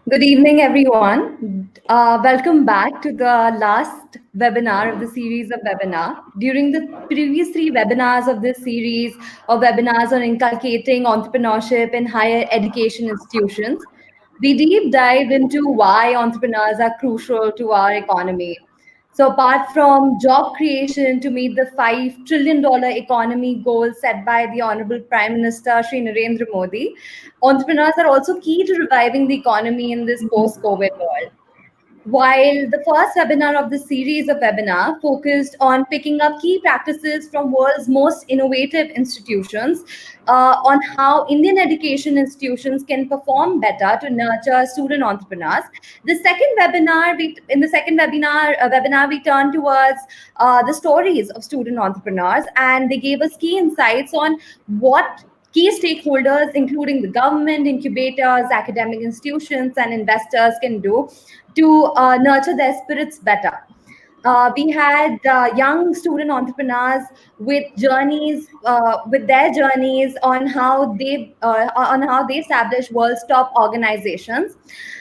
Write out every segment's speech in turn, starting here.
Good evening, everyone. Welcome back to the last webinar of the series of webinar. During the previous three webinars of this series of webinars on inculcating entrepreneurship in higher education institutions, we deep dived into why entrepreneurs are crucial to our economy. So, apart from job creation to meet the $5 trillion economy goal set by the Honorable Prime Minister Shri Narendra Modi, entrepreneurs are also key to reviving the economy in this post COVID world. While the first webinar of the series of webinar focused on picking up key practices from world's most innovative institutions on how Indian education institutions can perform better to nurture student entrepreneurs. In the second webinar we turned towards the stories of student entrepreneurs, and they gave us key insights on what key stakeholders, including the government, incubators, academic institutions, and investors, can do to nurture their spirits better. We had young student entrepreneurs with their journeys on how they establish world's top organizations,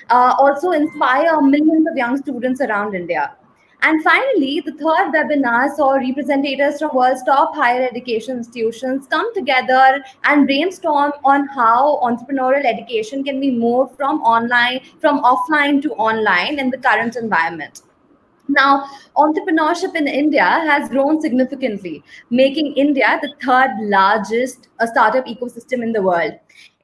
also inspire millions of young students around India. And finally, the third webinar saw representatives from world's top higher education institutions come together and brainstorm on how entrepreneurial education can be moved from offline to online in the current environment. Now, entrepreneurship in India has grown significantly, making India the third largest startup ecosystem in the world.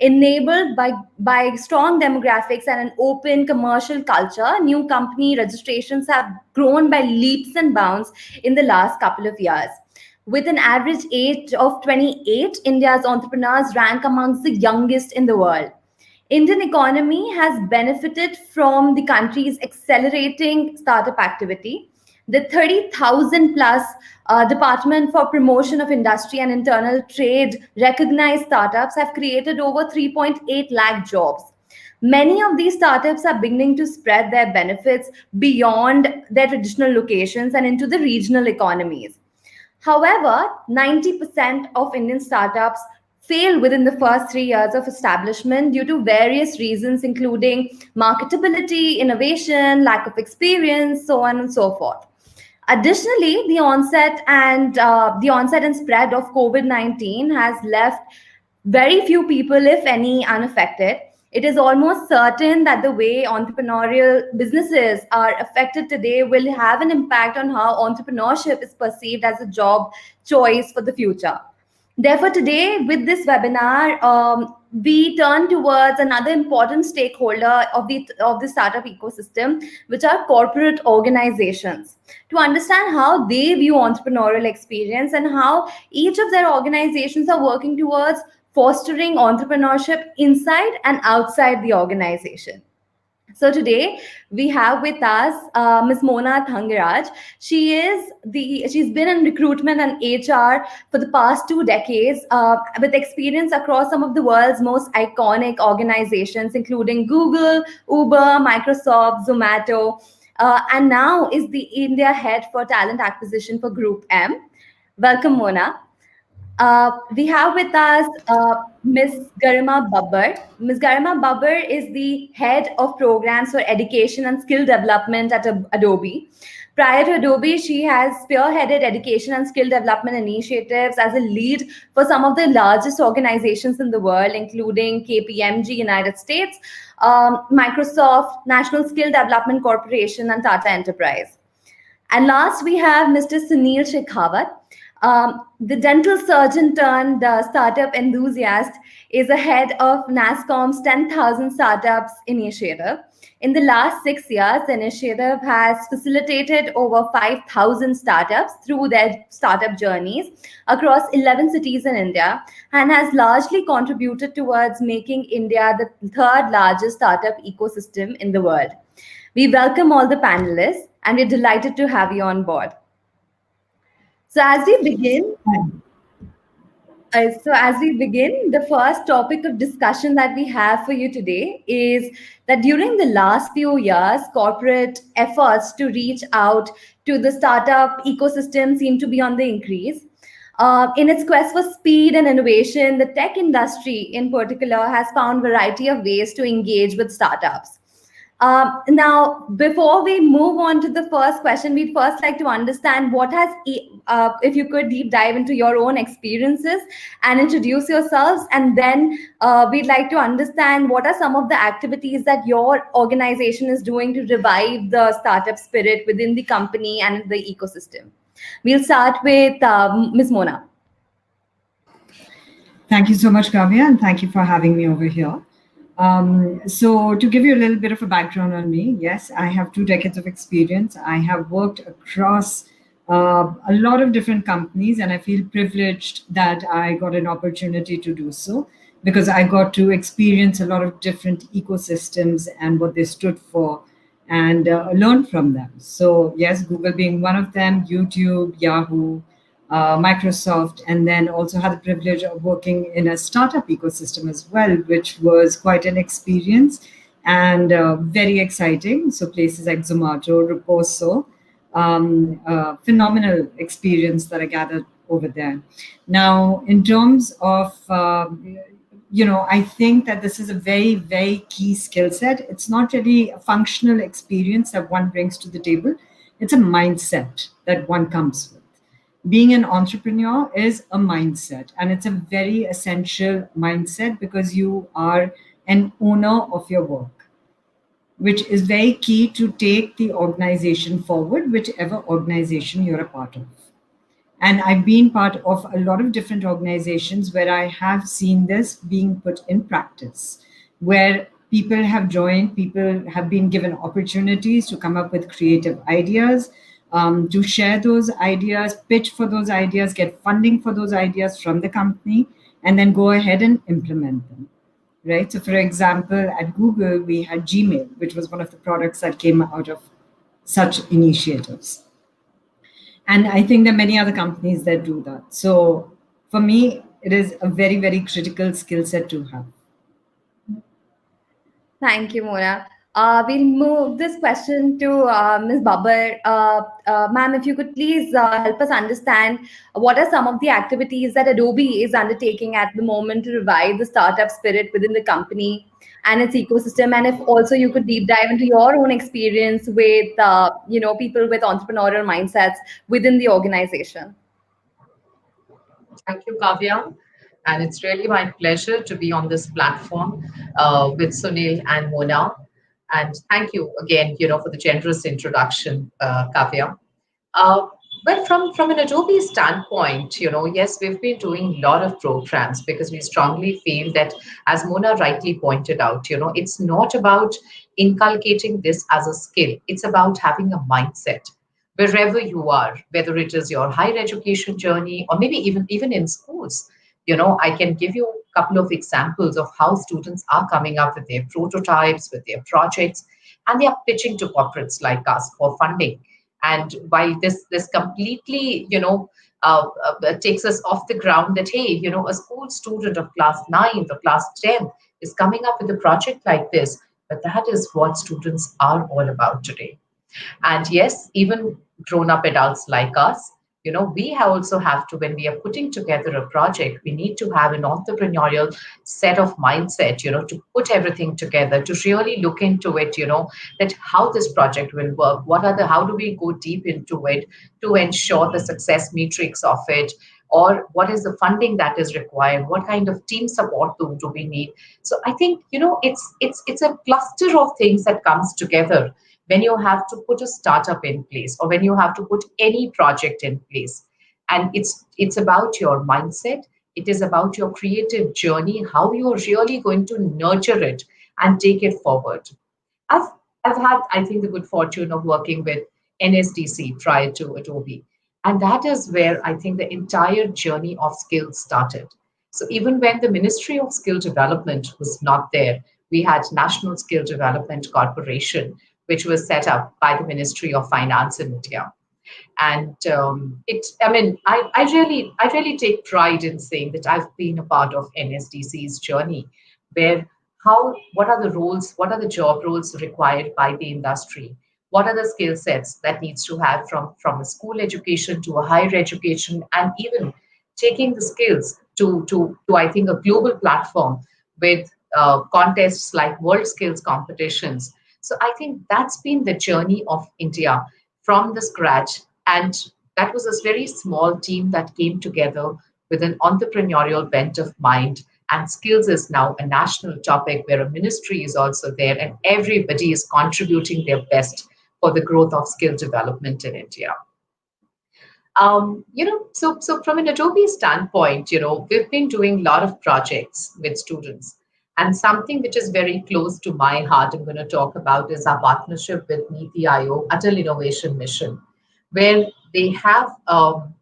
Enabled by strong demographics and an open commercial culture, new company registrations have grown by leaps and bounds in the last couple of years. With an average age of 28, India's entrepreneurs rank amongst the youngest in the world. Indian economy has benefited from the country's accelerating startup activity. The 30,000 plus Department for Promotion of Industry and Internal Trade recognized startups have created over 3.8 lakh jobs. Many of these startups are beginning to spread their benefits beyond their traditional locations and into the regional economies. However, 90% of Indian startups fail within the first 3 years of establishment due to various reasons, including marketability, innovation, lack of experience, so on and so forth. Additionally, the onset and spread of COVID-19 has left very few people, if any, unaffected. It is almost certain that the way entrepreneurial businesses are affected today will have an impact on how entrepreneurship is perceived as a job choice for the future. Therefore, today with this webinar, we turn towards another important stakeholder of the startup ecosystem, which are corporate organizations, to understand how they view entrepreneurial experience and how each of their organizations are working towards fostering entrepreneurship inside and outside the organization. So today we have with us Ms. Mona Thangaraj. She's been in recruitment and HR for the past 2 decades, with experience across some of the world's most iconic organizations, including Google, Uber, Microsoft, Zomato, and now is the India head for talent acquisition for Group M. Welcome, Mona. We have with us Ms. Garima Babbar. Ms. Garima Babbar is the head of programs for education and skill development at Adobe. Prior to Adobe, she has spearheaded education and skill development initiatives as a lead for some of the largest organizations in the world, including KPMG United States, Microsoft, National Skill Development Corporation, and Tata Enterprise. And last, we have Mr. Sunil Shekhawat. The dental surgeon turned startup enthusiast is ahead of NASSCOM's 10,000 Startups initiative. In the last 6 years, the initiative has facilitated over 5,000 startups through their startup journeys across 11 cities in India and has largely contributed towards making India the third largest startup ecosystem in the world. We welcome all the panelists and we're delighted to have you on board. So as we begin, the first topic of discussion that we have for you today is that during the last few years, corporate efforts to reach out to the startup ecosystem seem to be on the increase. In its quest for speed and innovation, the tech industry in particular has found a variety of ways to engage with startups. Now, before we move on to the first question, we'd first like to understand if you could deep dive into your own experiences and introduce yourselves, and then we'd like to understand what are some of the activities that your organization is doing to revive the startup spirit within the company and the ecosystem. We'll start with Ms. Mona. Thank you so much, Kavya, and thank you for having me over here. So, to give you a little bit of a background on me, yes, I have 2 decades of experience. I have worked across a lot of different companies, and I feel privileged that I got an opportunity to do so because I got to experience a lot of different ecosystems and what they stood for and learn from them. So, yes, Google being one of them, YouTube, Yahoo, Microsoft, and then also had the privilege of working in a startup ecosystem as well, which was quite an experience and very exciting. So places like Zomato, Reposo, phenomenal experience that I gathered over there. Now, in terms of I think that this is a very, very key skill set. It's not really a functional experience that one brings to the table. It's a mindset that one comes with. Being an entrepreneur is a mindset, and it's a very essential mindset because you are an owner of your work, which is very key to take the organization forward, whichever organization you're a part of. And I've been part of a lot of different organizations where I have seen this being put in practice, where people have joined, people have been given opportunities to come up with creative ideas, to share those ideas, pitch for those ideas, get funding for those ideas from the company, and then go ahead and implement them. Right. So, for example, at Google, we had Gmail, which was one of the products that came out of such initiatives. And I think there are many other companies that do that. So, for me, it is a very, very critical skill set to have. Thank you, Mona. We'll move this question to Ms. Babar. Ma'am, if you could please help us understand what are some of the activities that Adobe is undertaking at the moment to revive the startup spirit within the company and its ecosystem, and if also you could deep dive into your own experience with people with entrepreneurial mindsets within the organization. Thank you, Kavya. And it's really my pleasure to be on this platform with Sunil and Mona. And thank you again, for the generous introduction, Kavya. Uh, well, from an Adobe standpoint, yes, we've been doing a lot of programs because we strongly feel that, as Mona rightly pointed out, it's not about inculcating this as a skill. It's about having a mindset wherever you are, whether it is your higher education journey or maybe even in schools. I can give you a couple of examples of how students are coming up with their prototypes, with their projects, and they are pitching to corporates like us for funding. And while this completely takes us off the ground, that hey, a school student of class 9th or class 10th is coming up with a project like this, but that is what students are all about today. And yes, even grown up adults like us, we also have to, when we are putting together a project, we need to have an entrepreneurial set of mindset, to put everything together, to really look into it, that how this project will work, how do we go deep into it to ensure the success metrics of it, or what is the funding that is required, what kind of team support do we need. So I think, it's a cluster of things that comes together when you have to put a startup in place or when you have to put any project in place. And it's about your mindset. It is about your creative journey, how you're really going to nurture it and take it forward. I've I've had, I think, the good fortune of working with NSDC prior to Adobe. And that is where I think the entire journey of skills started. So even when the Ministry of Skill Development was not there, we had National Skill Development Corporation, which was set up by the Ministry of Finance in India. And I really take pride in saying that I've been a part of NSDC's journey, where what are the roles, what are the job roles required by the industry, what are the skill sets that needs to have from a school education to a higher education, and even taking the skills to I think a global platform with contests like World Skills competitions. So I think that's been the journey of India from the scratch. And that was a very small team that came together with an entrepreneurial bent of mind. And skills is now a national topic where a ministry is also there, and everybody is contributing their best for the growth of skill development in India. So from an Adobe standpoint, we've been doing a lot of projects with students. And something which is very close to my heart, I'm going to talk about is our partnership with Niti Aayog, Atal Innovation Mission, where they have Atal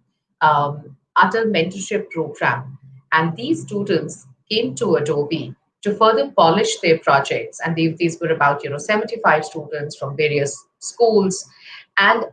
Mentorship Program. And these students came to Adobe to further polish their projects. And these were about, 75 students from various schools. And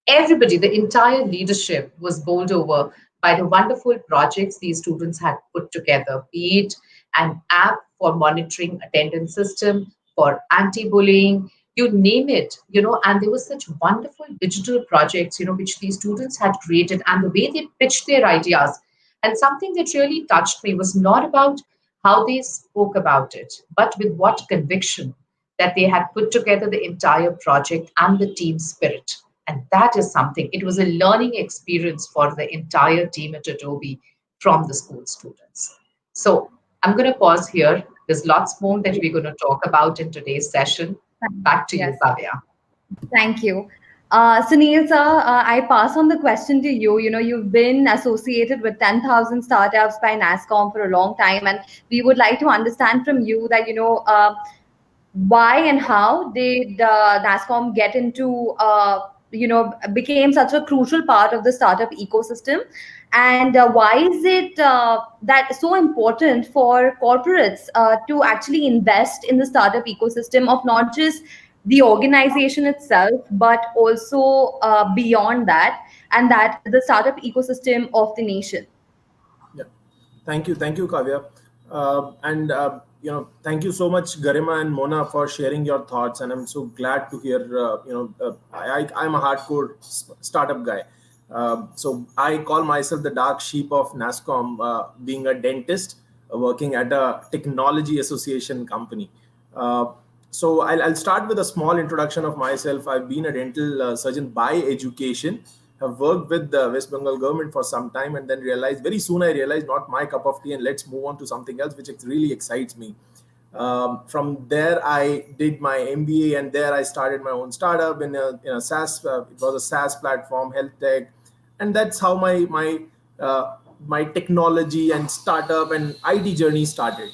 everybody, the entire leadership was bowled over by the wonderful projects these students had put together, be it an app for monitoring attendance system, for anti-bullying, you name it, and there were such wonderful digital projects, which these students had created and the way they pitched their ideas. And something that really touched me was not about how they spoke about it, but with what conviction that they had put together the entire project and the team spirit. And that is something, it was a learning experience for the entire team at Adobe from the school students. So I'm going to pause here. There's lots more that we're going to talk about in today's session. Back to you, Yes. Kavya. Thank you. Sunil sir, I pass on the question to you. You've been associated with 10,000 startups by NASSCOM for a long time, and we would like to understand from you that, why and how did NASSCOM get into, became such a crucial part of the startup ecosystem? And why is it that so important for corporates to actually invest in the startup ecosystem of not just the organization itself, but also beyond that, and that the startup ecosystem of the nation? Yeah, thank you, Kavya, and thank you so much, Garima and Mona, for sharing your thoughts. And I'm so glad to hear. I'm a hardcore startup guy, so I call myself the dark sheep of NASSCOM, being a dentist working at a technology association company. Uh, so I'll start with a small introduction of myself. I've been a dental surgeon by education. Have worked with the West Bengal government for some time, and then very soon I realized not my cup of tea, and let's move on to something else which really excites me. From there, I did my MBA, and there I started my own startup in a SaaS. It was a SaaS platform, health tech, and that's how my technology and startup and IT journey started.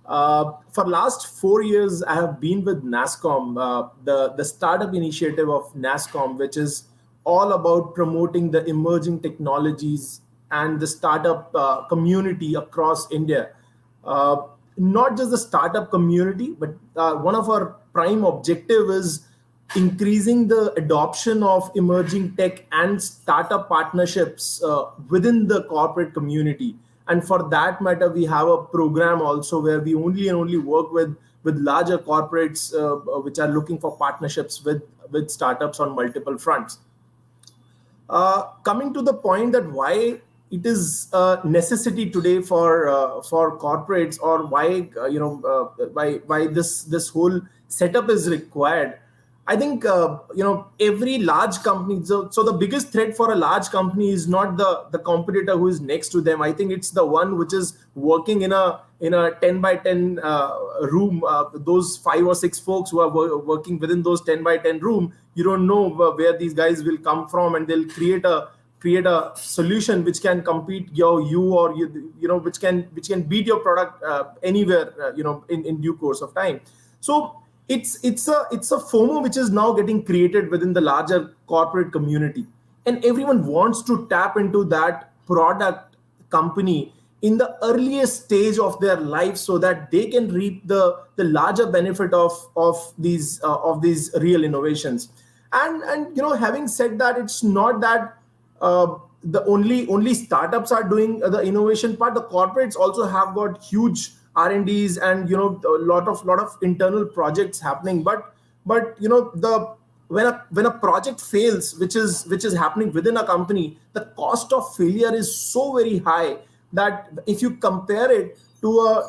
For last 4 years, I have been with NASSCOM, the startup initiative of NASSCOM, which is all about promoting the emerging technologies and the startup community across India. Uh, Not just the startup community, but one of our prime objective is increasing the adoption of emerging tech and startup partnerships within the corporate community. And for that matter, we have a program also where we only work with larger corporates which are looking for partnerships with startups on multiple fronts. Coming to the point that why it is a necessity today for corporates, or why why this whole setup is required. I think every large company. So the biggest threat for a large company is not the competitor who is next to them. I think it's the one which is working in a 10 by 10 room. Those 5 or 6 folks who are working within those 10 by 10 room. You don't know where these guys will come from, and they'll create a solution which can compete you or which can beat your product anywhere in due course of time. So it's a FOMO which is now getting created within the larger corporate community, and everyone wants to tap into that product company in the earliest stage of their life, so that they can reap the larger benefit of these real innovations. And having said that, it's not that the only startups are doing the innovation part. The corporates also have got huge R&Ds, and a lot of internal projects happening. But the when a project fails, which is happening within a company, the cost of failure is so very high that if you compare it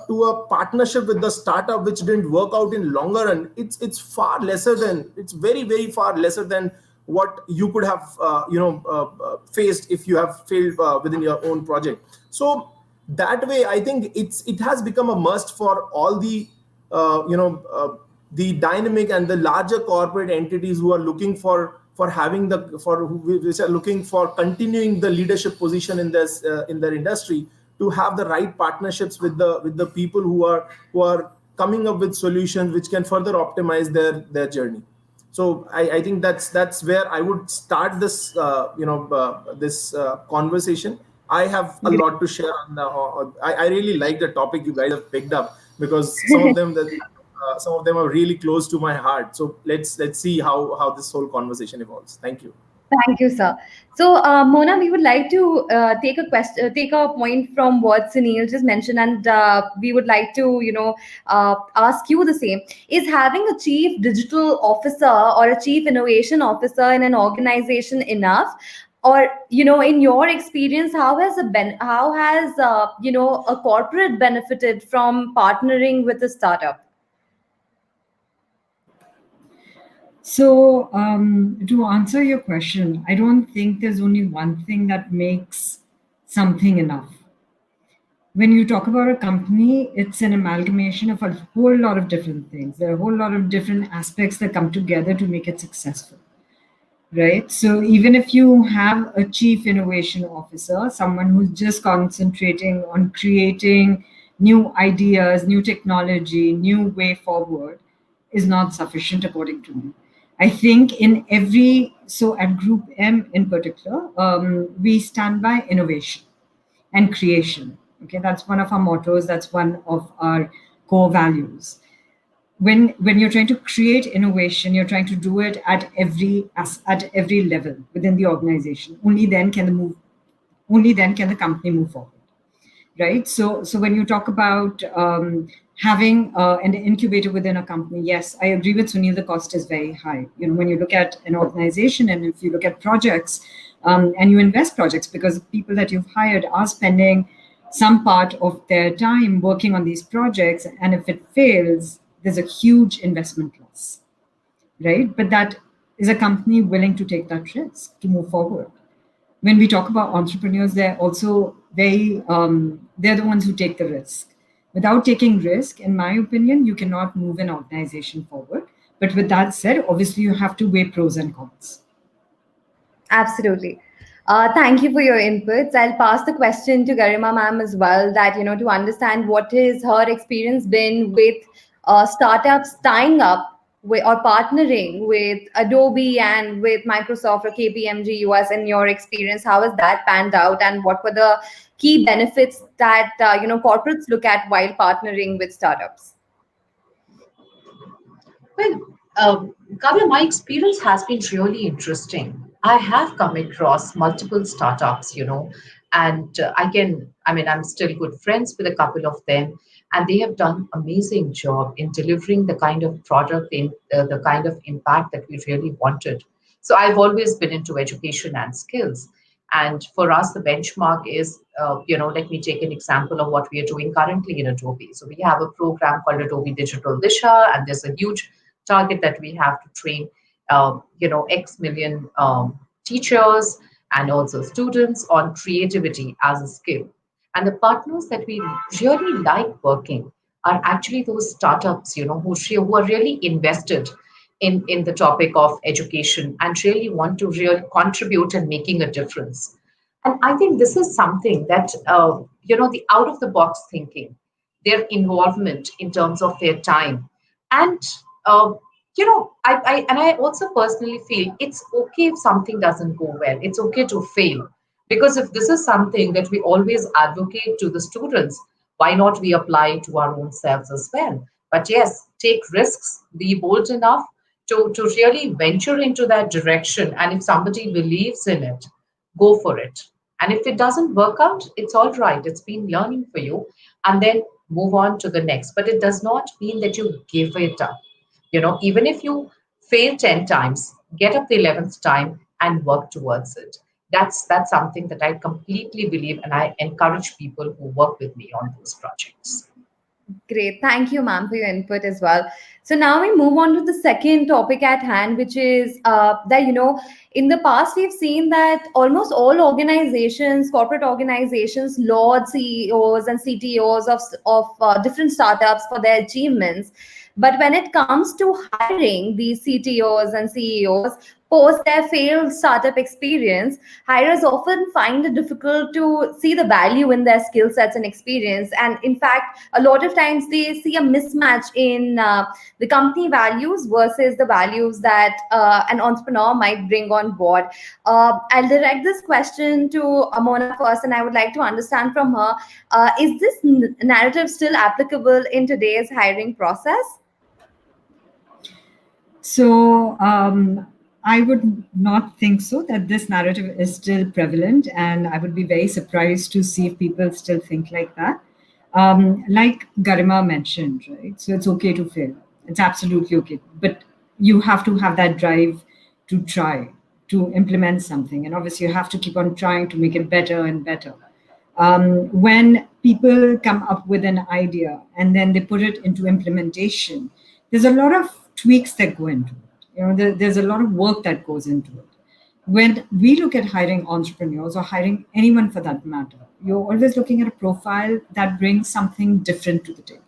to a partnership with the startup which didn't work out in longer run, it's far lesser than, it's very very far lesser than what you could have faced if you have failed within your own project. So that way, I think it has become a must for all the dynamic and the larger corporate entities who are looking for having which are looking for continuing the leadership position in this in their industry, to have the right partnerships with the people who are coming up with solutions which can further optimize their journey. So I think that's where I would start this conversation. I have a lot to share on I really like the topic you guys have picked up, because some of them are really close to my heart. So let's see how this whole conversation evolves. Thank you. Thank you, sir. So, Mona, we would like to take a point from what Sunil just mentioned, and we would like to, ask you the same. Is having a chief digital officer or a chief innovation officer in an organization enough? Or, in your experience, how has a corporate benefited from partnering with a startup? So, to answer your question, I don't think there's only one thing that makes something enough. When you talk about a company, it's an amalgamation of a whole lot of different things. There are a whole lot of different aspects that come together to make it successful, right? So even if you have a chief innovation officer, someone who's just concentrating on creating new ideas, new technology, new way forward, is not sufficient according to me. I think so at Group M in particular, we stand by innovation and creation. Okay, that's one of our mottos. That's one of our core values. When you're trying to create innovation, you're trying to do it at every level within the organization. Only then can the company move forward, right? So when you talk about having an incubator within a company, yes, I agree with Sunil. The cost is very high. When you look at an organization and if you look at projects, and you invest projects, because people that you've hired are spending some part of their time working on these projects, and if it fails, there's a huge investment loss, right? But that is a company willing to take that risk to move forward. When we talk about entrepreneurs, they're also they're the ones who take the risk. Without taking risk, in my opinion, you cannot move an organization forward. But with that said, obviously you have to weigh pros and cons. Absolutely. Thank you for your inputs. I'll pass the question to Garima ma'am as well, that, to understand what is her experience been with startups tying up with, or partnering with Adobe and with Microsoft or KPMG US. In your experience, how has that panned out, and what were the key benefits that, corporates look at while partnering with startups? Well, Kavya, my experience has been really interesting. I have come across multiple startups, and I'm still good friends with a couple of them, and they have done amazing job in delivering the kind of product, in the kind of impact that we really wanted. So I've always been into education and skills. And for us, the benchmark is, let me take an example of what we are doing currently in Adobe. So we have a program called Adobe Digital Disha, and there's a huge target that we have to train, X million teachers and also students on creativity as a skill. And the partners that we really like working are actually those startups, who are really invested in the topic of education and really want to really contribute and making a difference. And I think this is something that, the out of the box thinking, their involvement in terms of their time, and uh, I also personally feel it's okay if something doesn't go well. It's okay to fail, because if this is something that we always advocate to the students, why not we apply it to our own selves as well? But yes, take risks, be bold enough to really venture into that direction. And if somebody believes in it, go for it. And if it doesn't work out, it's all right. It's been learning for you. And then move on to the next. But it does not mean that you give it up. Even if you fail 10 times, get up the 11th time and work towards it. That's something that I completely believe, and I encourage people who work with me on those projects. Great. Thank you, ma'am, for your input as well. So now we move on to the second topic at hand, which is that, in the past, we've seen that almost all organizations, corporate organizations, laud CEOs and CTOs of different startups for their achievements. But when it comes to hiring these CTOs and CEOs post their failed startup experience, hirers often find it difficult to see the value in their skill sets and experience. And in fact, a lot of times they see a mismatch in the company values versus the values that an entrepreneur might bring on board. I'll direct this question to Amona first, and I would like to understand from her, is this narrative still applicable in today's hiring process? So I would not think so, that this narrative is still prevalent, and I would be very surprised to see if people still think like that. Like Garima mentioned, right? So it's okay to fail. It's absolutely okay. But you have to have that drive to try, to implement something. And obviously, you have to keep on trying to make it better and better. When people come up with an idea and then they put it into implementation, there's a lot of tweaks that go into it. There's a lot of work that goes into it. When we look at hiring entrepreneurs or hiring anyone for that matter, you're always looking at a profile that brings something different to the table.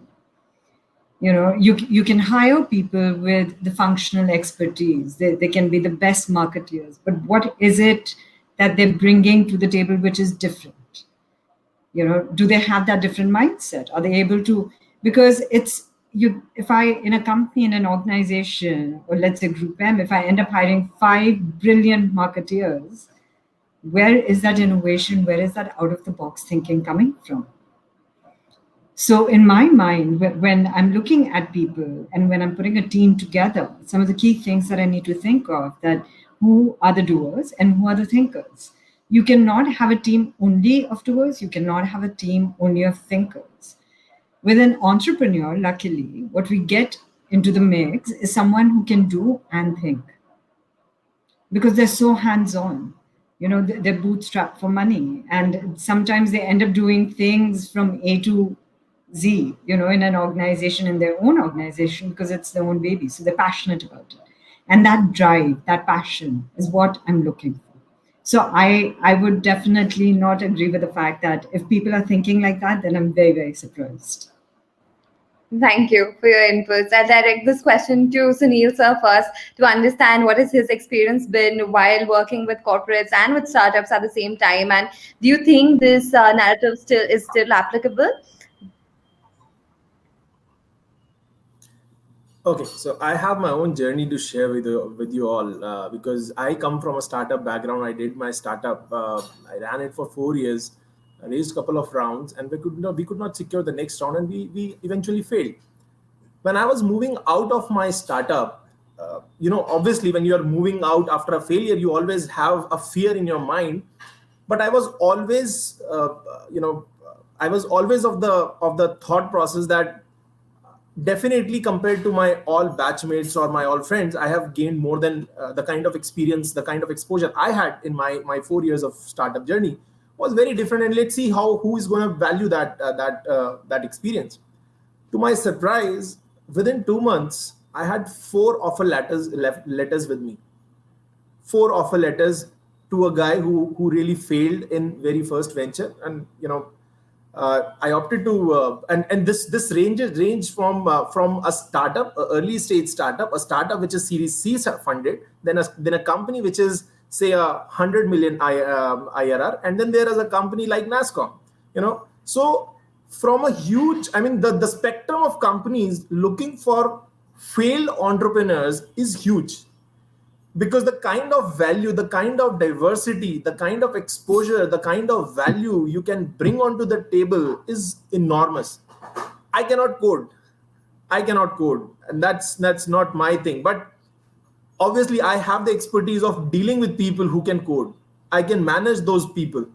You can hire people with the functional expertise. They can be the best marketeers, but what is it that they're bringing to the table which is different? Do they have that different mindset? Are they able to? Because if I, in a company, in an organization, or let's say Group M, if I end up hiring 5 brilliant marketeers, where is that innovation? Where is that out of the box thinking coming from? So in my mind, when I'm looking at people and when I'm putting a team together, some of the key things that I need to think of, that who are the doers and who are the thinkers. You cannot have a team only of doers. You cannot have a team only of thinkers. With an entrepreneur, luckily, what we get into the mix is someone who can do and think, because they're so hands-on. They're bootstrapped for money, and sometimes they end up doing things from A to Z, in an organization, in their own organization, because it's their own baby. So they're passionate about it. And that drive, that passion is what I'm looking for. So I would definitely not agree with the fact that if people are thinking like that, then I'm very, very surprised. Thank you for your inputs. I'll direct this question to Sunil sir first to understand what has his experience been while working with corporates and with startups at the same time. And do you think this narrative is still applicable? Okay, so I have my own journey to share with you all, because I come from a startup background. I did my startup. I ran it for 4 years. I raised a couple of rounds, and we could not secure the next round, and we eventually failed. When I was moving out of my startup, obviously when you are moving out after a failure, you always have a fear in your mind. But I was always, I was always of the thought process that definitely compared to my all batchmates or my all friends, I have gained more than the kind of experience, the kind of exposure I had in my 4 years of startup journey was very different. And let's see who is going to value that experience. To my surprise, within 2 months, I had 4 offer letters with me. 4 offer letters to a guy who really failed in very first venture. And I opted to and this range from a startup, a early stage startup, a startup which is Series C funded, then a company which is say 100 million IRR, and then there is a company like NASCOM. So from a huge, the spectrum of companies looking for failed entrepreneurs is huge, because the kind of value, the kind of diversity, the kind of exposure, the kind of value you can bring onto the table is enormous. I cannot code, and that's not my thing. But obviously, I have the expertise of dealing with people who can code. I can manage those people.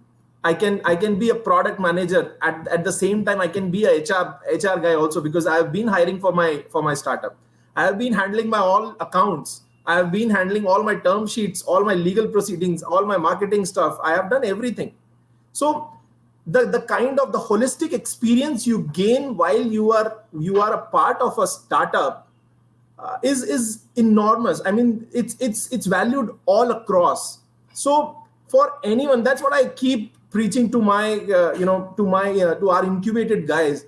I can be a product manager at the same time. I can be a HR guy also, because I have been hiring for my startup. I have been handling my all accounts I have been handling all my term sheets, all my legal proceedings, all my marketing stuff. I have done everything. So the kind of the holistic experience you gain while you are a part of a startup is enormous. I mean, it's valued all across. So for anyone, that's what I keep preaching to my to our incubated guys.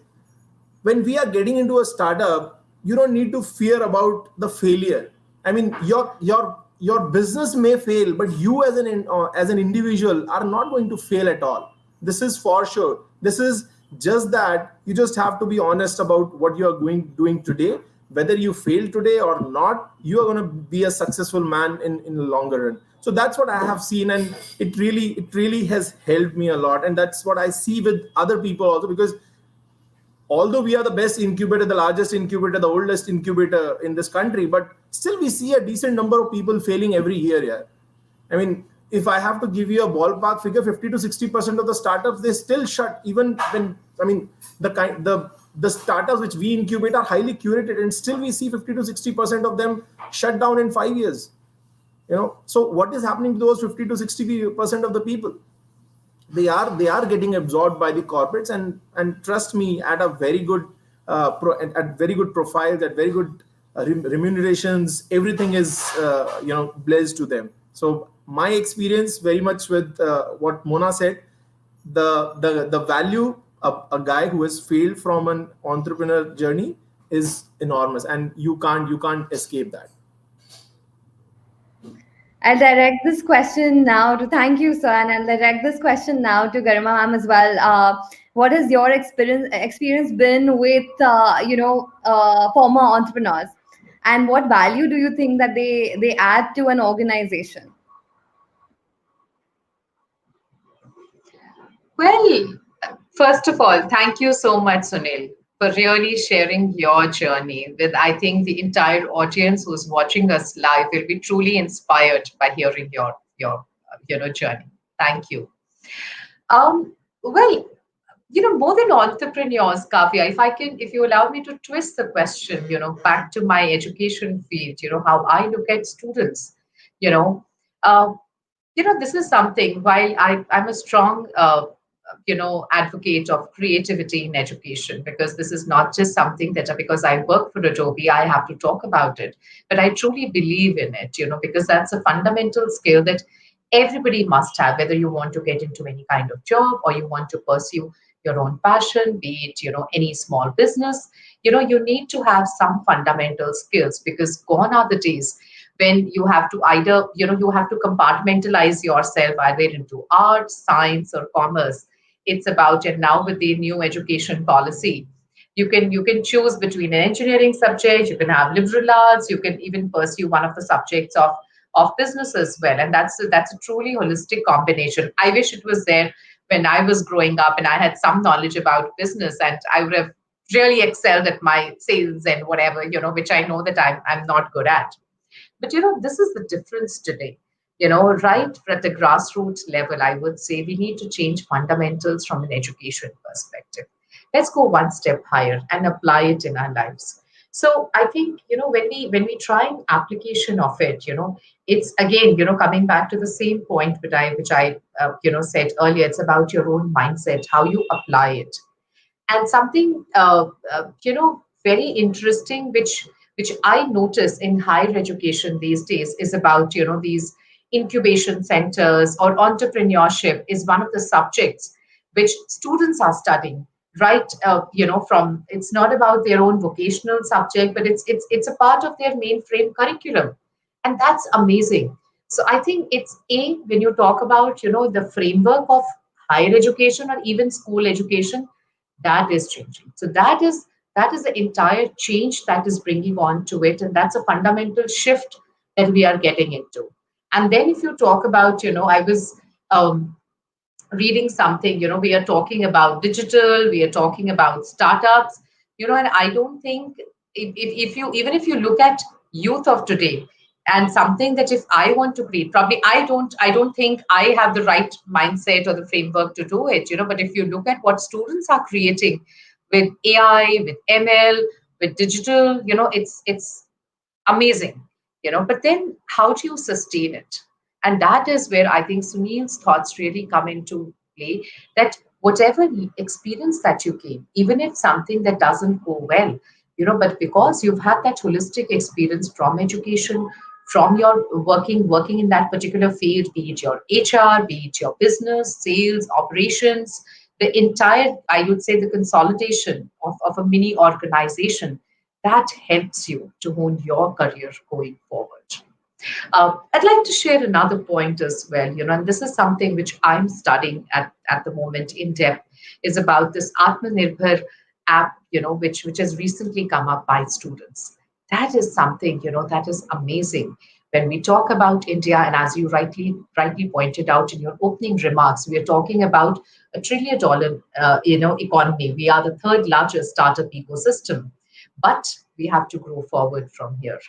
When we are getting into a startup, you don't need to fear about the failure. I mean, your business may fail, but you as an individual are not going to fail at all. This is for sure. This is just that you just have to be honest about what you are doing today. Whether you fail today or not, you are going to be a successful man in the longer run. So that's what I have seen, and it really has helped me a lot. And that's what I see with other people also, because although we are the best incubator, the largest incubator, the oldest incubator in this country, but still we see a decent number of people failing every year. Yeah, I mean, if I have to give you a ballpark figure, 50 to 60% of the startups, they still shut. Even when, I mean, the startups which we incubate are highly curated, and still we see 50 to 60% of them shut down in 5 years. So what is happening to those 50 to 60% of the people? They are getting absorbed by the corporates, and trust me, at a very good at very good profiles, at very good remunerations. Everything is blessed to them. So my experience very much with what Mona said, the value of a guy who has failed from an entrepreneur journey is enormous, and you can't escape that. I'll direct this question now to thank you, sir, and I'll direct this question now to Garima ma'am as well. What has your experience been with former entrepreneurs, and what value do you think that they add to an organization? Well, first of all, thank you so much, Sunil, for really sharing your journey with, I think, the entire audience who's watching us live will be truly inspired by hearing your journey. Thank you. Well, more than entrepreneurs, Kavya, if you allow me to twist the question, back to my education field, how I look at students, you know, uh, this is something. While I'm a strong advocate of creativity in education, because this is not just something that because I work for Adobe I have to talk about it, but I truly believe in it, because that's a fundamental skill that everybody must have, whether you want to get into any kind of job or you want to pursue your own passion, be it any small business. You need to have some fundamental skills, because gone are the days when you have to either you have to compartmentalize yourself either into art, science, or commerce. It's about, and now with the new education policy, you can choose between an engineering subject, you can have liberal arts, you can even pursue one of the subjects of business as well. And that's a truly holistic combination. I wish it was there when I was growing up and I had some knowledge about business, and I would have really excelled at my sales and whatever, which I know that I'm not good at. But this is the difference today. Right at the grassroots level, I would say we need to change fundamentals from an education perspective. Let's go one step higher and apply it in our lives. So I think when we try an application of it, it's again coming back to the same point which I said earlier. It's about your own mindset, how you apply it. And something very interesting which I notice in higher education these days is about these incubation centers, or entrepreneurship is one of the subjects which students are studying, right? From, it's not about their own vocational subject, but it's a part of their mainframe curriculum, and that's amazing. So I think it's when you talk about the framework of higher education or even school education, that is changing. So that is the entire change that is bringing on to it, and that's a fundamental shift that we are getting into. And then if you talk about, I was reading something, we are talking about digital, we are talking about startups, and I don't think, if you, even if you look at youth of today, and something that if I want to create, probably I don't think I have the right mindset or the framework to do it, but if you look at what students are creating with AI, with ML, with digital, it's amazing. but then how do you sustain it? And that is where I think Sunil's thoughts really come into play, that whatever experience that you gain, even if something that doesn't go well, but because you've had that holistic experience from education, from your working in that particular field, be it your HR, be it your business, sales, operations, the entire, I would say, the consolidation of a mini organization, that helps you to hone your career going forward. I'd like to share another point as well, and this is something which I'm studying at the moment in depth, is about this Atmanirbhar app, which has recently come up by students. That is something, that is amazing. When we talk about India, and as you rightly pointed out in your opening remarks, we are talking about $1 trillion, economy. We are the third largest startup ecosystem, but we have to grow forward from here.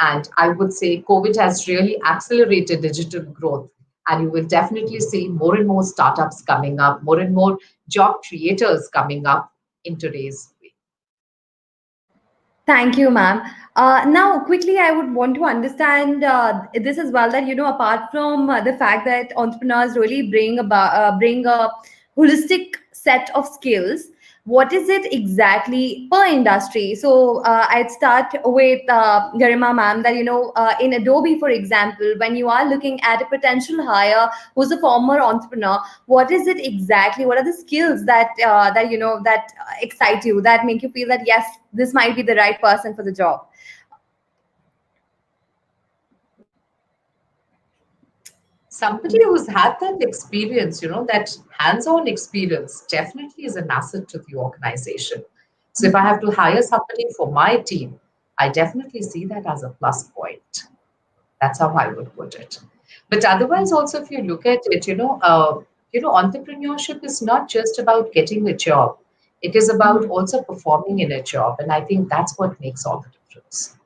And I would say COVID has really accelerated digital growth. And you will definitely see more and more startups coming up, more and more job creators coming up in today's way. Thank you, ma'am. Now, quickly, I would want to understand this as well. That apart from the fact that entrepreneurs really bring a holistic set of skills, what is it exactly per industry? So I'd start with Garima, ma'am. That in Adobe, for example, when you are looking at a potential hire who's a former entrepreneur, what is it exactly? What are the skills that excite you, that make you feel that yes, this might be the right person for the job? Somebody who's had that experience, that hands-on experience, definitely is an asset to the organization. So if I have to hire somebody for my team, I definitely see that as a plus point. That's how I would put it. But otherwise, also, if you look at it, entrepreneurship is not just about getting a job. It is about also performing in a job, and I think that's what makes all the difference.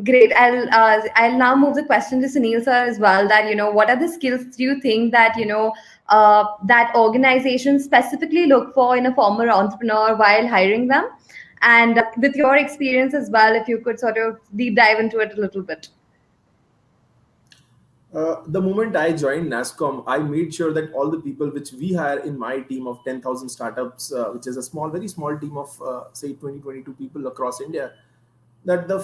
Great. I'll now move the question to Sunil sir as well. That what are the skills do you think that that organizations specifically look for in a former entrepreneur while hiring them? And with your experience as well, if you could sort of deep dive into it a little bit. The moment I joined NASCOM, I made sure that all the people which we hire in my team of 10,000 startups, which is a very small team of say 22 people across India, that the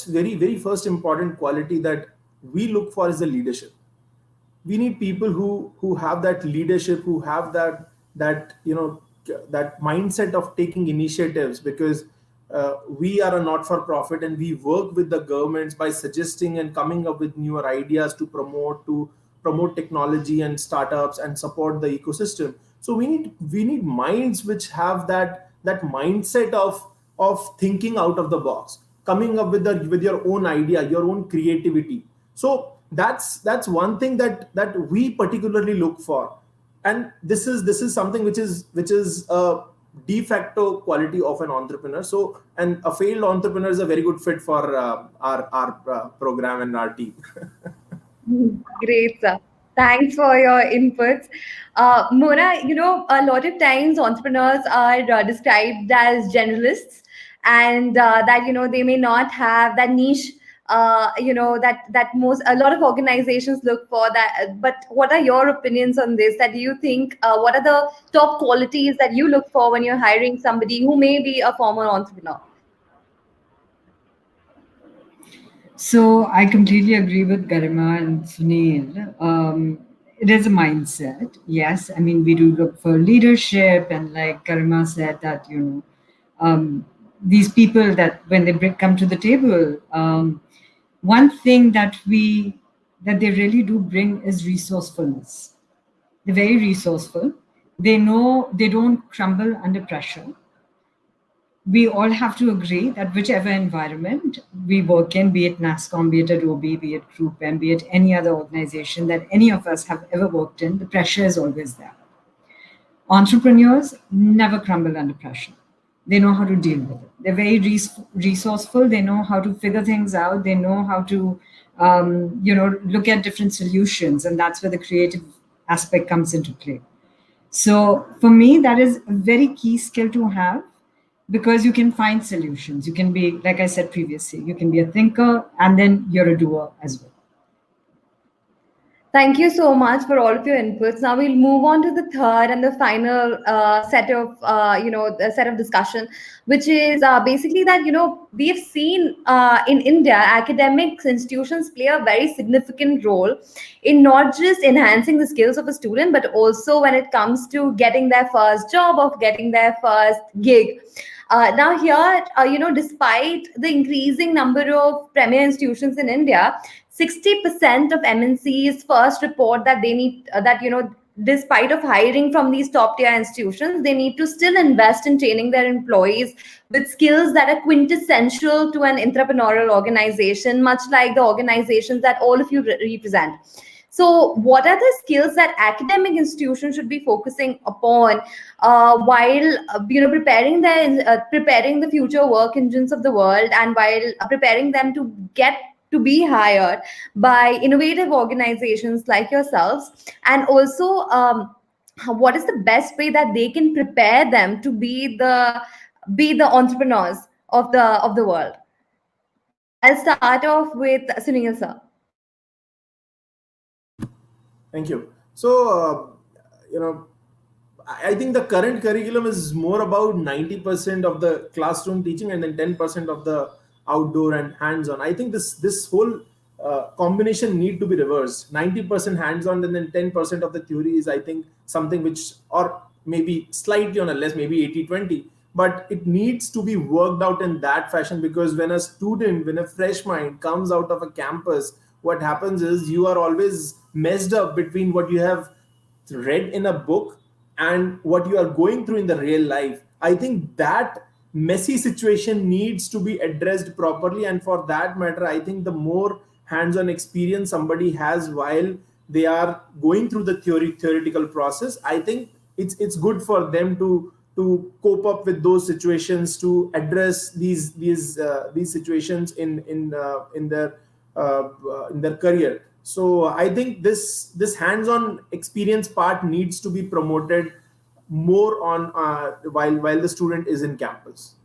very first important quality that we look for is the leadership. We need people who have that leadership, who have that that mindset of taking initiatives, because we are a not-for-profit and we work with the governments by suggesting and coming up with newer ideas to promote technology and startups and support the ecosystem. So we need minds which have that mindset of thinking out of the box, coming up with your own idea, your own creativity. So that's one thing that we particularly look for, and this is something which is a de facto quality of an entrepreneur. So, and a failed entrepreneur is a very good fit for our program and our team. Great, sir. Thanks for your inputs. Mona, a lot of times entrepreneurs are described as generalists, and that they may not have that niche. That most a lot of organizations look for that. But what are your opinions on this? That do you think what are the top qualities that you look for when you're hiring somebody who may be a former entrepreneur? So I completely agree with Garima and Sunil. It is a mindset. Yes, I mean, we do look for leadership, and like Garima said, that these people that when they come to the table, one thing that they really do bring is resourcefulness. They're very resourceful. They know they don't crumble under pressure. We all have to agree that whichever environment we work in, be it NASCOM, be it Adobe, be it Group M, be it any other organization that any of us have ever worked in, the pressure is always there. Entrepreneurs never crumble under pressure. They know how to deal with it. They're very resourceful. They know how to figure things out. They know how to, look at different solutions, and that's where the creative aspect comes into play. So for me, that is a very key skill to have. because you can find solutions. You can be, like I said previously, you can be a thinker and then you're a doer as well. Thank you so much for all of your inputs. Now we'll move on to the third and the final the set of discussion, which is basically that we've seen in India academic institutions play a very significant role in not just enhancing the skills of a student, but also when it comes to getting their first job or getting their first gig. Now here, despite the increasing number of premier institutions in India, 60% of MNCs first report that they need despite of hiring from these top tier institutions, they need to still invest in training their employees with skills that are quintessential to an entrepreneurial organization, much like the organizations that all of you represent. So, what are the skills that academic institutions should be focusing upon while preparing the future work engines of the world, and while preparing them to get to be hired by innovative organizations like yourselves, and also what is the best way that they can prepare them to be the entrepreneurs of the world? I'll start off with Sunil sir. Thank you. So, you know, I think the current curriculum is more about 90% of the classroom teaching and then 10% of the outdoor and hands-on. I think this whole combination need to be reversed. 90% hands-on and then 10% of the theory is, I think, something which, or maybe slightly on a less, maybe 80-20, but it needs to be worked out in that fashion, because when a fresh mind comes out of a campus, what happens is you are always messed up between what you have read in a book and what you are going through in the real life. I think that messy situation needs to be addressed properly, and for that matter, I think the more hands-on experience somebody has while they are going through the theoretical process, I think it's good for them to cope up with those situations, to address these situations in their career. So I think this hands-on experience part needs to be promoted more on while the student is in campus.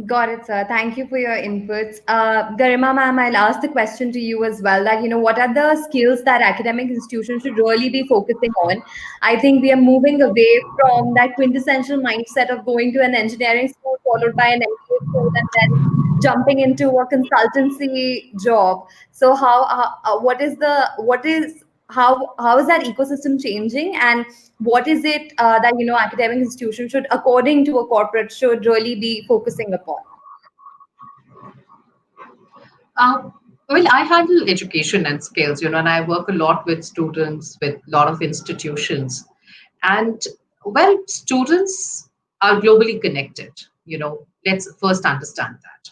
Got it, sir. Thank you for your inputs. Garima ma'am, I'll ask the question to you as well, that, what are the skills that academic institutions should really be focusing on? I think we are moving away from that quintessential mindset of going to an engineering school followed by an MBA school and then jumping into a consultancy job. So how is that ecosystem changing, and what is it that academic institutions should, according to a corporate, should really be focusing upon? Well, I handle education and skills, and I work a lot with students, with a lot of institutions. And well, students are globally connected, let's first understand that.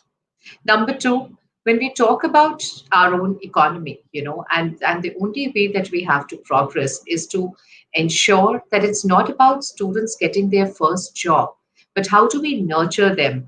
Number two, when we talk about our own economy, and the only way that we have to progress is to ensure that it's not about students getting their first job, but how do we nurture them?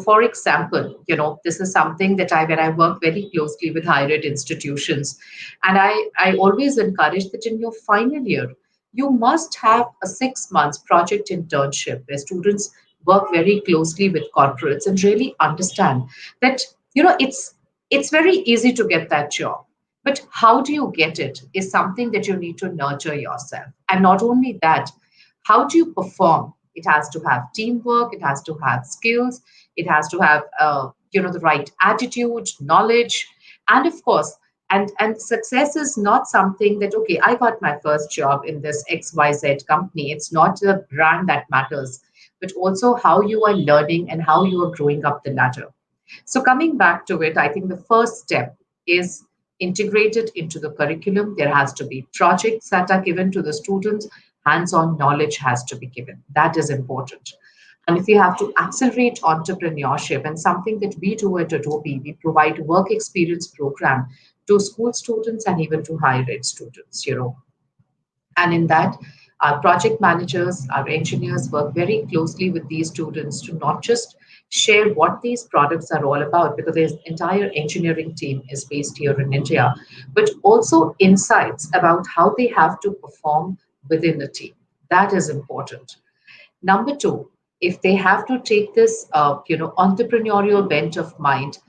For example, this is something that when I work very closely with higher ed institutions, and I always encourage that in your final year, you must have a 6 months project internship where students work very closely with corporates and really understand that it's very easy to get that job, but how do you get it is something that you need to nurture yourself. And not only that, how do you perform? It has to have teamwork, it has to have skills, it has to have the right attitude, knowledge, and of course, and success is not something that, okay, I got my first job in this XYZ company. It's not the brand that matters, but also how you are learning and how you are growing up the ladder. So coming back to it, I think the first step is integrated into the curriculum. There has to be projects that are given to the students. Hands-on knowledge has to be given. That is important. And if you have to accelerate entrepreneurship, and something that we do at Adobe, we provide work experience program to school students and even to higher ed students, And in that, our project managers, our engineers work very closely with these students to not just share what these products are all about, because the entire engineering team is based here in India, but also insights about how they have to perform within the team. That is important. Number two, if they have to take this, entrepreneurial bent of mind,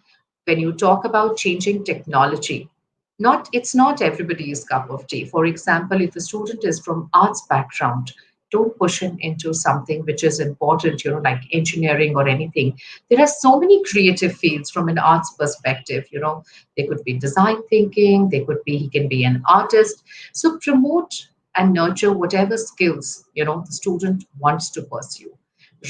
when you talk about changing technology, it's not everybody's cup of tea. For example, if a student is from arts background, don't push him into something which is important, like engineering or anything. There are so many creative fields from an arts perspective. They could be design thinking, he can be an artist. So promote and nurture whatever skills the student wants to pursue,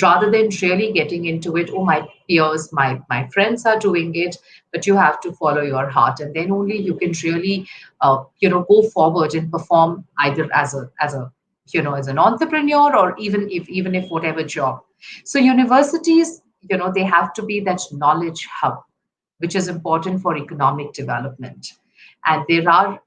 rather than really getting into it. Oh, my peers, my friends are doing it, but you have to follow your heart, and then only you can really go forward and perform, either as an entrepreneur, or even if whatever job. So universities, they have to be that knowledge hub, which is important for economic development. And there are,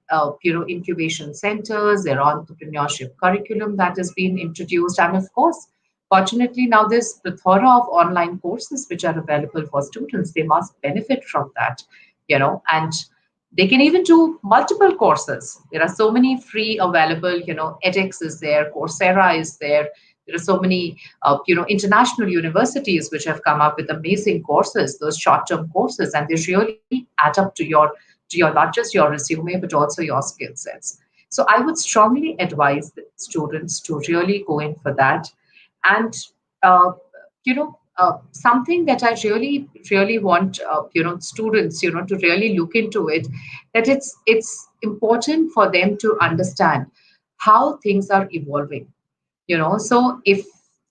incubation centers, there are entrepreneurship curriculum that has been introduced. And of course, fortunately, now there's plethora of online courses which are available for students. They must benefit from that, and they can even do multiple courses. There are so many free available, edX is there, Coursera is there. There are so many, international universities which have come up with amazing courses, those short-term courses, and they really add up to your not just your resume but also your skill sets. So I would strongly advise the students to really go in for that. And something that I really want students to really look into it, that it's important for them to understand how things are evolving. So if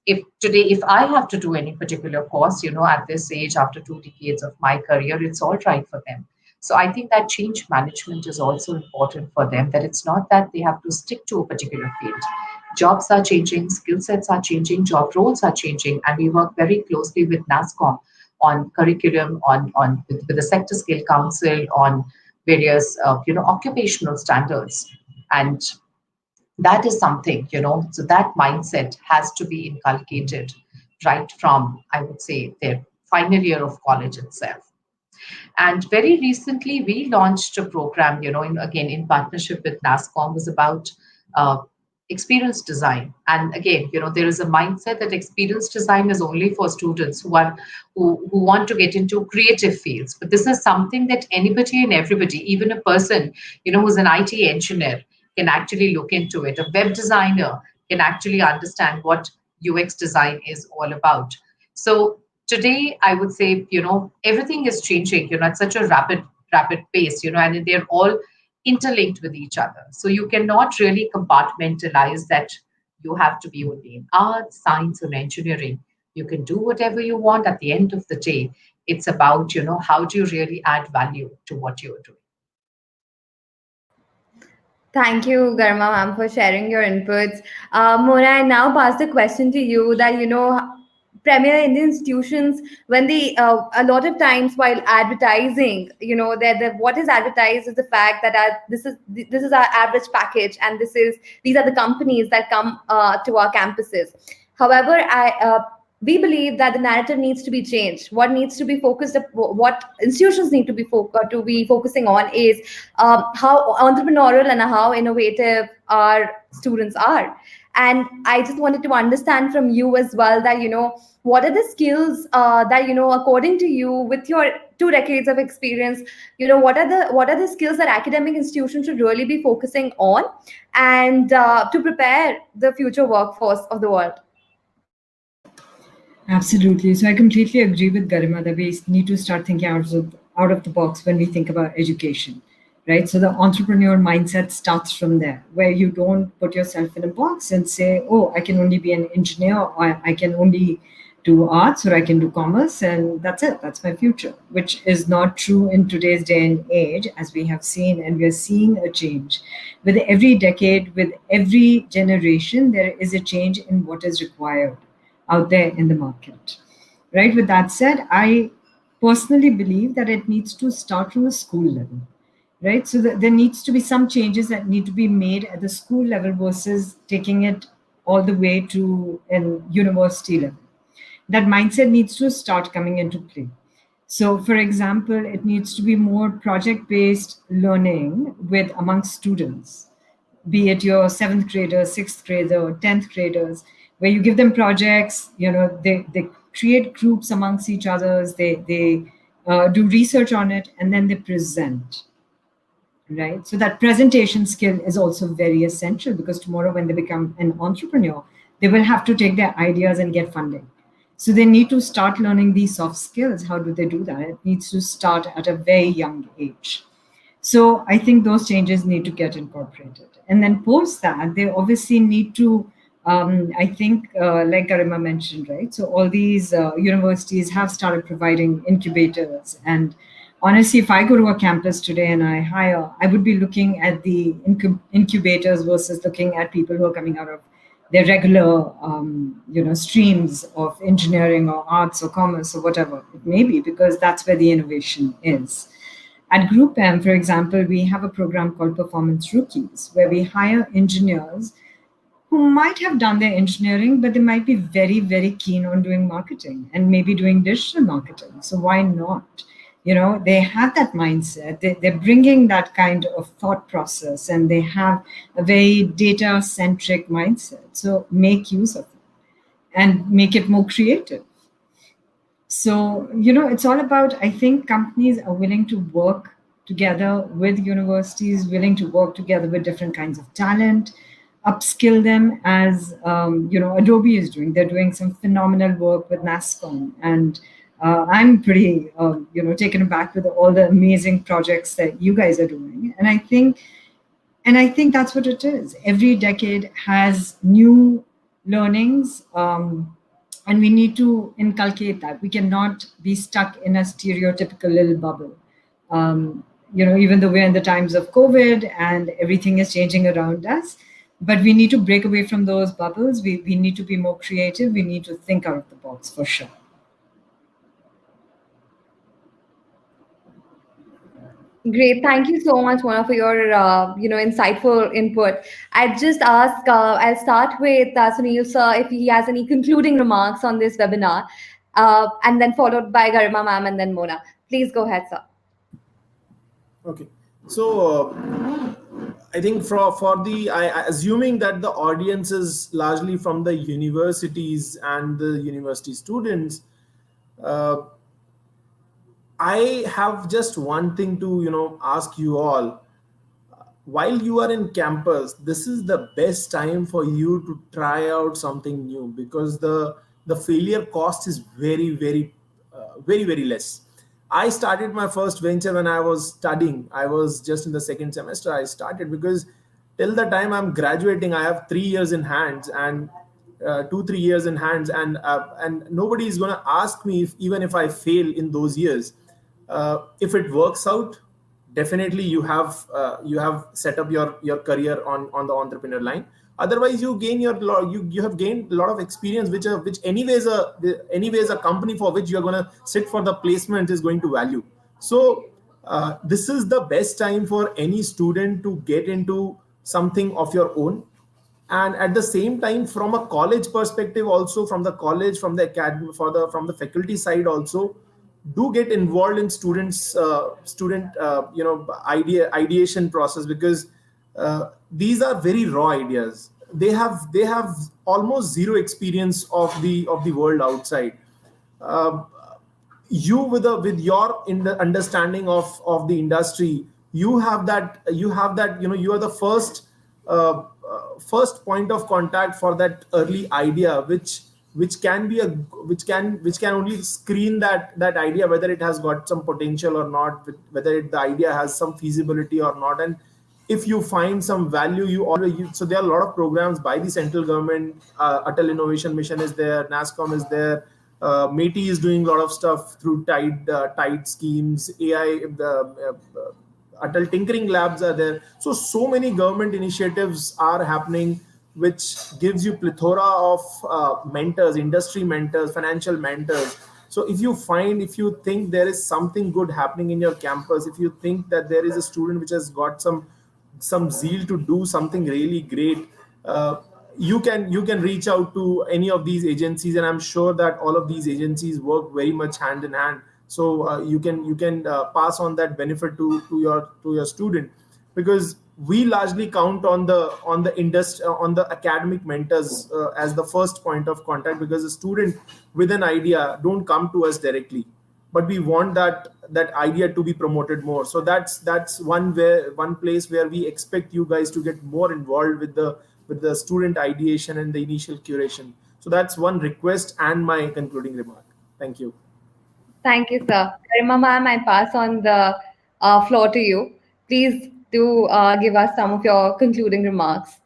I have to do any particular course, at this age, after 2 decades of my career, it's all right for them. So I think that change management is also important for them, that it's not that they have to stick to a particular field. Jobs are changing, skill sets are changing, job roles are changing, and we work very closely with NASCOM on curriculum, with the Sector Skill Council, on various occupational standards. And that is something, so that mindset has to be inculcated right from, I would say, their final year of college itself. And very recently, we launched a program, again, in partnership with NASCOM, was about uh, experience design. And again, there is a mindset that experience design is only for students who want to get into creative fields. But this is something that anybody and everybody, even a person, who's an IT engineer, can actually look into it. A web designer can actually understand what UX design is all about. So today, I would say, everything is changing, at such a rapid pace, and they're all interlinked with each other. So you cannot really compartmentalize that you have to be only in arts, science, or engineering. You can do whatever you want. At the end of the day, it's about, how do you really add value to what you're doing. Thank you, Garma ma'am, for sharing your inputs. Mona, I now pass the question to you that, premier Indian institutions, when they, a lot of times while advertising, that what is advertised is the fact that this is our average package, and these are the companies that come to our campuses. However, we believe that the narrative needs to be changed. What needs to be focused, what institutions need to be focusing on is how entrepreneurial and how innovative our students are. And I just wanted to understand from you as well that, what are the skills that, according to you, with your 2 decades of experience, what are the skills that academic institutions should really be focusing on, and to prepare the future workforce of the world? Absolutely. So I completely agree with Garima that we need to start thinking out of the box when we think about education, right? So the entrepreneur mindset starts from there, where you don't put yourself in a box and say, oh, I can only be an engineer, or I can only do arts, or I can do commerce, and that's it. That's my future, which is not true in today's day and age, as we have seen, and we are seeing a change. With every decade, with every generation, there is a change in what is required out there in the market, right? With that said, I personally believe that it needs to start from the school level, right? So there needs to be some changes that need to be made at the school level versus taking it all the way to an university level. That mindset needs to start coming into play. So, for example, it needs to be more project-based learning with amongst students, be it your 7th graders, 6th graders, 10th graders, where you give them projects. They create groups amongst each others. They do research on it, and then they present. Right. So that presentation skill is also very essential, because tomorrow when they become an entrepreneur, they will have to take their ideas and get funding. So they need to start learning these soft skills. How do they do that? It needs to start at a very young age. So I think those changes need to get incorporated. And then post that, they obviously need to, I think, like Garima mentioned, right? So all these universities have started providing incubators. And honestly, if I go to a campus today and I hire, I would be looking at the incubators versus looking at people who are coming out of their regular, streams of engineering or arts or commerce or whatever it may be, because that's where the innovation is. At Group M, for example, we have a program called Performance Rookies, where we hire engineers who might have done their engineering, but they might be very, very keen on doing marketing and maybe doing digital marketing. So why not? They have that mindset. They're bringing that kind of thought process, and they have a very data-centric mindset. So make use of it and make it more creative. So, it's all about, I think companies are willing to work together with universities, willing to work together with different kinds of talent, upskill them, as, Adobe is doing. They're doing some phenomenal work with NASCOM. And I'm pretty, taken aback with all the amazing projects that you guys are doing. And I think that's what it is. Every decade has new learnings. And we need to inculcate that. We cannot be stuck in a stereotypical little bubble. Even though we're in the times of COVID and everything is changing around us, but we need to break away from those bubbles. We need to be more creative. We need to think out of the box, for sure. Great. Thank you so much, Mona, for your insightful input. I'd just ask, I'll start with Sunil sir, if he has any concluding remarks on this webinar, and then followed by Garima ma'am and then Mona. Please go ahead, sir. Okay. So I think assuming that the audience is largely from the universities and the university students, I have just one thing to ask you all. While you are in campus, this is the best time for you to try out something new, because the failure cost is very, very, very, very less. I started my first venture when I was studying. I was just in the second semester. I started because till the time I'm graduating, I have 3 years in hands, and 2-3 years in hands, and nobody is going to ask me even if I fail in those years. If it works out, definitely you have set up your career on the entrepreneur line. Otherwise, you have gained a lot of experience, which anyways a company for which you're going to sit for the placement is going to value. So this is the best time for any student to get into something of your own. And at the same time, from a college perspective, also from the college, from the academy, from the faculty side, also do get involved in ideation process, because these are very raw ideas. They have almost zero experience of the world outside. You with your understanding of the industry, you have that you are the first point of contact for that early idea, which can only screen that idea, whether it has got some potential or not, whether the idea has some feasibility or not. And if you find some value, so there are a lot of programs by the central government. Atal Innovation Mission is there, NASCOM is there, METI is doing a lot of stuff through TIDE schemes, AI, Atal Tinkering Labs are there. So many government initiatives are happening, which gives you plethora of mentors, industry mentors, financial mentors. So if you think there is something good happening in your campus, if you think that there is a student which has got some zeal to do something really great, you can reach out to any of these agencies, and I'm sure that all of these agencies work very much hand in hand. So you can pass on that benefit to your student, because we largely count on the industry, on the academic mentors as the first point of contact, because a student with an idea don't come to us directly, but we want that idea to be promoted more. So that's one place where we expect you guys to get more involved with the student ideation and the initial curation. So that's one request and my concluding remark. Thank you. Thank you, sir. Karima ma'am, I pass on the floor to you. Please do give us some of your concluding remarks.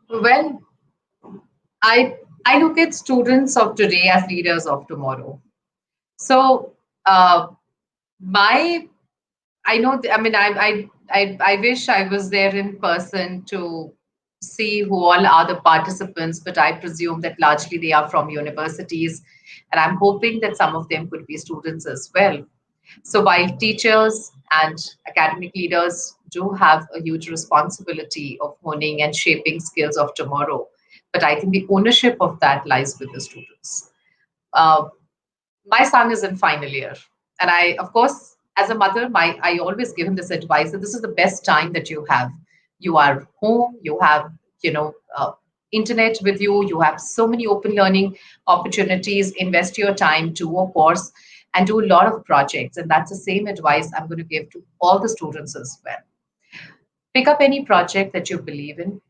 Well, I I look at students of today as leaders of tomorrow. So uh, my I know. I mean, I wish I was there in person to see who all are the participants, but I presume that largely they are from universities, and I'm hoping that some of them could be students as well. So while teachers and academic leaders do have a huge responsibility of honing and shaping skills of tomorrow, but I think the ownership of that lies with the students. Uh, my son is in final year, and I, of course, as a mother, my I always give him this advice that this is the best time that you have. You are home, you have, you know uh, internet with you, you have so many open learning opportunities. Invest your time, do a course, and do a lot of projects. And that's the same advice I'm going to give to all the students as well. Pick up any project that you believe in,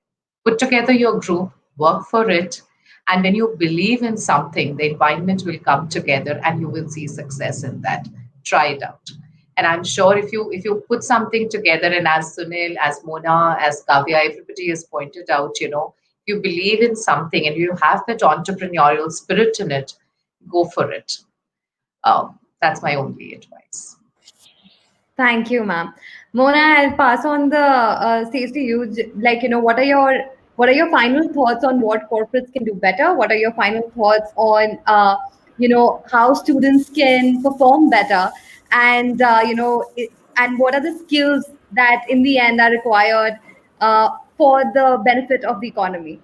put together your group, work for it, and when you believe in something, the environment will come together and you will see success in that. Try it out. And I'm sure if you put something together, and as Sunil, as Mona, as Kavya, everybody has pointed out, you believe in something and you have that entrepreneurial spirit in it, go for it. That's my only advice. Thank you, ma'am. Mona, I'll pass on the stage to you. Like, what are your final thoughts on what corporates can do better? What are your final thoughts on how students can perform better, and and what are the skills that in the end are required for the benefit of the economy?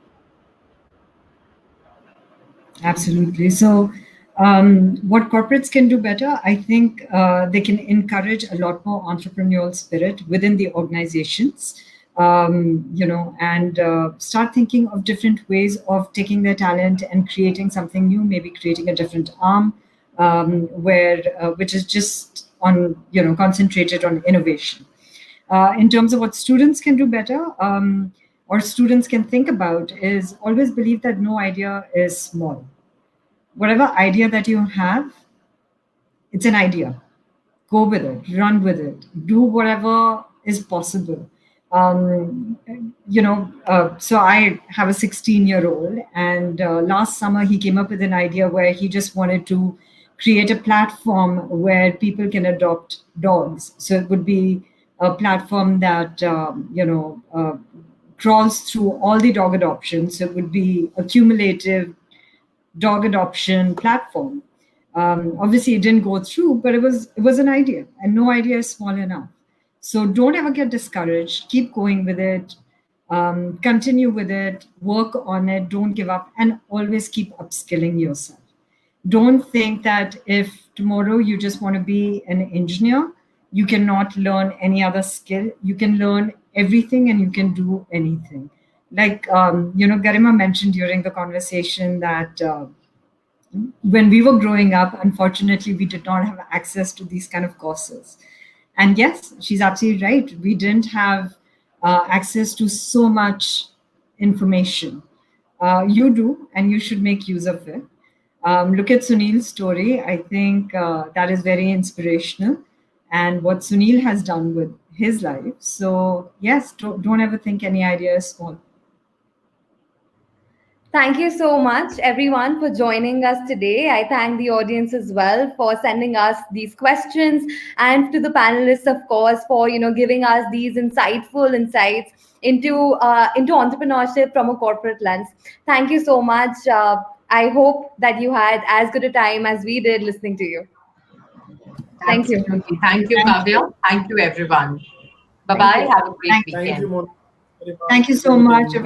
Absolutely. So, what corporates can do better, I think they can encourage a lot more entrepreneurial spirit within the organizations, and start thinking of different ways of taking their talent and creating something new, maybe creating a different arm, where which is just on, concentrated on innovation. In terms of what students can do better, or students can think about, is always believe that no idea is small. Whatever idea that you have, it's an idea. Go with it, run with it, do whatever is possible. Um, so I have a 16-year-old, and last summer he came up with an idea where he just wanted to create a platform where people can adopt dogs. So it would be a platform that crawls through all the dog adoptions. So it would be a cumulative dog adoption platform. Obviously, it didn't go through, but it was an idea, and no idea is small enough. So don't ever get discouraged. Keep going with it. Continue with it. Work on it. Don't give up, and always keep upskilling yourself. Don't think that if tomorrow you just want to be an engineer, you cannot learn any other skill. You can learn everything, and you can do anything. Like Garima mentioned during the conversation that when we were growing up, unfortunately, we did not have access to these kind of courses. And yes, she's absolutely right. We didn't have access to so much information. You do, and you should make use of it. Look at Sunil's story. I think that is very inspirational, and what Sunil has done with his life. So yes, don't ever think any idea is small. Thank you so much, everyone, for joining us today. I thank the audience as well for sending us these questions, and to the panelists, of course, for giving us these insightful insights into entrepreneurship from a corporate lens. Thank you so much. I hope that you had as good a time as we did listening to you. Thank you. Absolutely. Thank you, Thank you. Kavya. Thank you, everyone. Bye Thank bye. you. Have a great Thank, Thank you, weekend. Mona. thank you so much. It was Thank